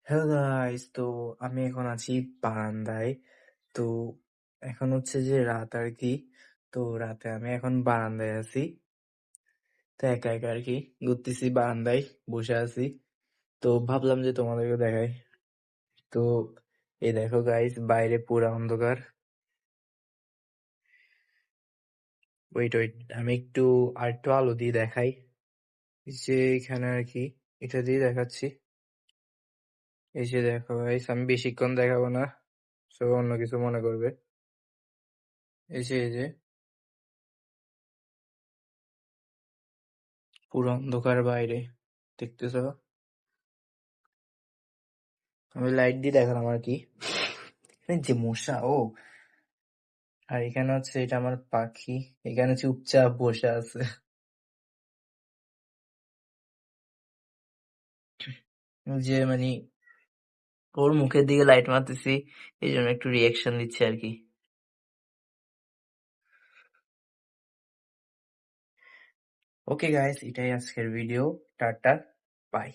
Hello guys, তো আমি এখন আছি বারান্দায়। তো এখন হচ্ছে যে রাত আর কি। তো রাতে আমি এখন বারান্দায় আছি। তো একা একা আর কি ঘুরতেছি, বারান্দায় বসে আছি। তো ভাবলাম যে তোমাদেরকে দেখাই। তো এই দেখো গাইস, বাইরে পুরা অন্ধকার। ওয়েট ওয়েট, আমি একটু আলো দিয়ে দেখাই। এই যে এখানে আর কি, এটা দিয়ে দেখাচ্ছি। এই যে দেখো গাইস, আমি বেশিক্ষণ দেখাবো না, সব অন্য কিছু মনে করবে। এই যে পুরো অন্ধকার বাইরে, দেখতেছো? আমি লাইট দিয়ে দেখালাম আর কি। এই যে মশা, ও! আর এখানে হচ্ছে এটা আমার পাখি, এখানে চুপচাপ বসে আছে। যে মানে ওর মুখের দিকে লাইট মারতেছি, এই জন্য একটু রিয়াকশন দিচ্ছে আর কি। ওকে গাইস, এটাই আজকের ভিডিও। Tata, by.